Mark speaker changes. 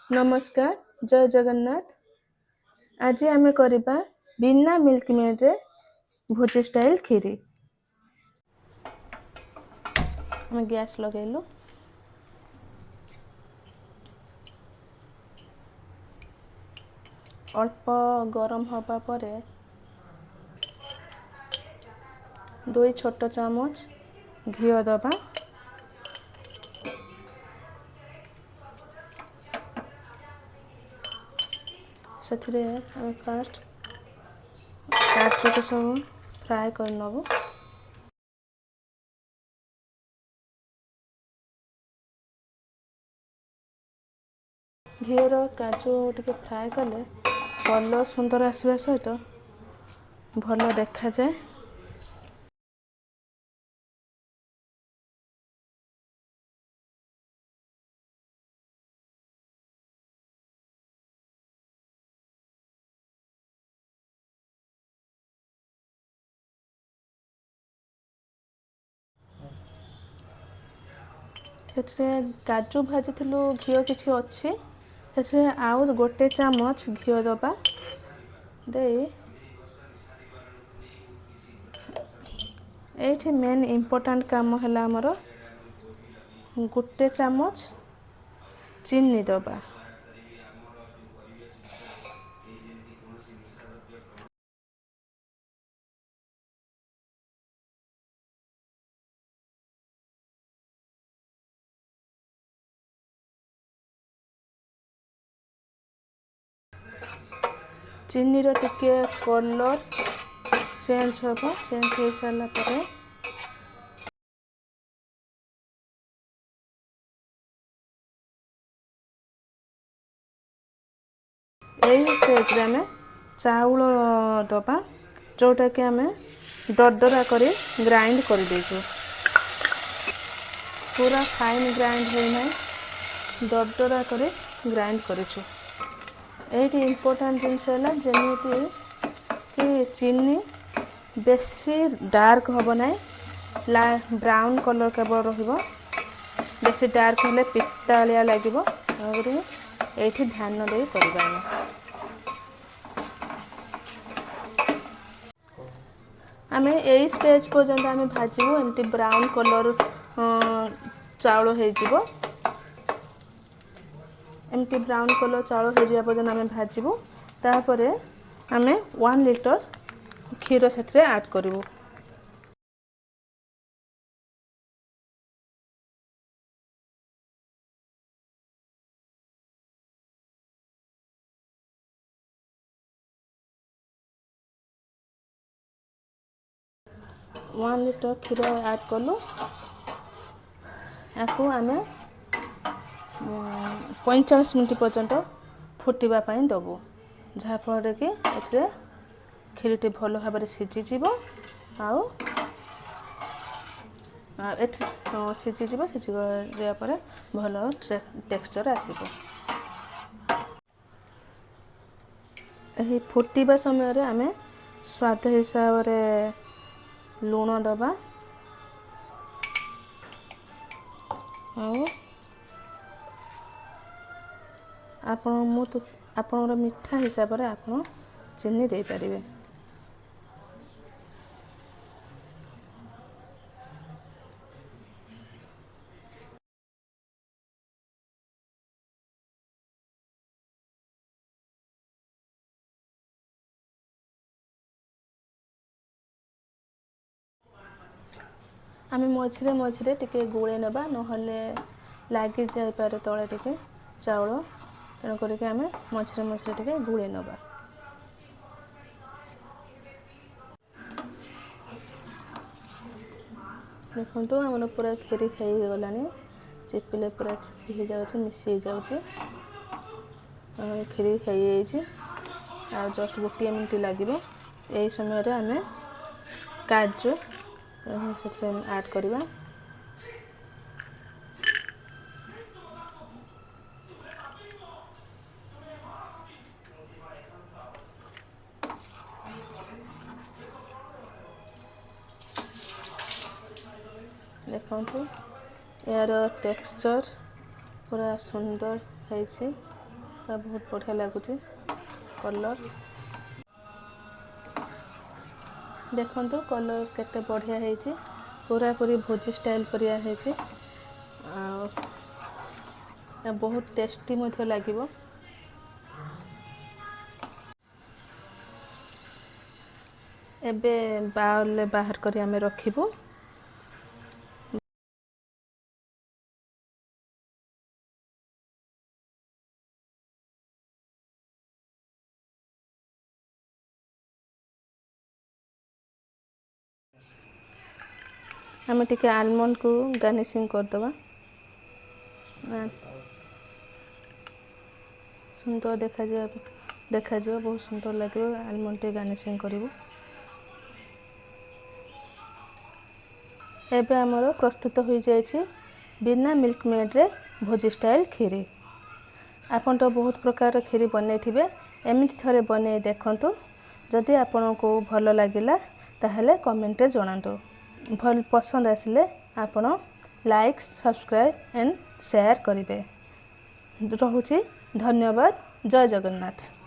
Speaker 1: नमस्कार जय जगन्नाथ। आज आमे करिबा बिना मिल्क मेड रे भोजी स्टाइल खीरी। आमे गैस लगेलु। अल्प गरम हवा परे 2 छोट चामच घी दबा। से फास्ट काजू को सब फ्राए कर नबो। घीर काजू टिके फ्राए कले कलर सुंदर आसवा सहित भल देखा जाए। काजू भाजी घी किसी अच्छी से आउ 1 चामच घी दबा दे। ये मेन इम्पोर्टाट काम है आमर 1 चामच चीनी दबा। चीनी रो टिके कलर चेंज हो सारा पर यही स्टेज रे आमे चाउल दबा जोटा कि आमे दरदरा करी ग्राइंड कर देछु। पूरा फाइन ग्राइंड होना दरदरा करी ग्राइंड करिछु। ये इम्पोर्टाट जिनस जमी कि चीनी बेसी डार्क हम ना ब्राउन कलर केवल रहिबो। बेसी डार्क हेले पितालिया लागिबो। ये ध्यान दे करबा। आमे यही स्टेज पर्यंत आमे भाजबू एमती ब्राउन कलर चाउल हो जिवो। एमती ब्राउन कलर चाउल हो जाए पर्यंत आमे भाजबू। तापरे आमे 1 लिटर क्षीर सेठरे ऐड करिवो। वन लिटर क्षीर ऐड कलु। याकू आमे 45 मिनट पर्यंत फुटिबा पाई दबो। जहाँफल कि ए क्षीरटी भल भाव सीझीज आउ सीझीज सीझीपर भल टेक्सचर आसब। यही फुटिबा समय रे आमे स्वाद हिसाब रे लूण दबा आपण मिठा हिसाब रे आपण चीनी दे पारिबे। आमे मझिरे मझिरे टिके गोळे नबा नहले लागी जाय पारे तळे टिके चाउल। तेणु करके आमे मझिरे मझिरे टिके गोळे नबा। देखो आम पूरा खीरी खाई गला। चिपिले पूरा चिपी हो जाए मिसी जाऊे। खीरी खाई जस्ट 1 मिनट लगे। यही समय आम काजू से ऐड करवा। देखो यार टेक्सचर पूरा सुंदर है। बहुत बढ़िया लगुच कलर देखो कलर केते बढ़िया है पूरा पूरी भोजी स्टाइल परिया है बहुत टेस्टी मध्य लागिवो। एबे बाउल बाहर करी आमे रखिबो। आमे टिके आलमंड को गार्निशिंग कर दबा। सुंदर देखा जाए बहुत सुंदर लगे आलमंड टे गार्निशिंग करिवो। एबे हमरो प्रस्तुत हो जाए बिना मिल्क मेड रे भोजी स्टाइल खीरी। आपन तो बहुत प्रकार खीरी बनै थिबे एमिति थरे बनै देखंतु। जदि आपन को भलो लागिला ताहले कमेंट रे जणांतु। भल पसंद आसिले आपन लाइक सब्सक्राइब एंड शेयर करिवे। रहुछि धन्यवाद। जय जगन्नाथ।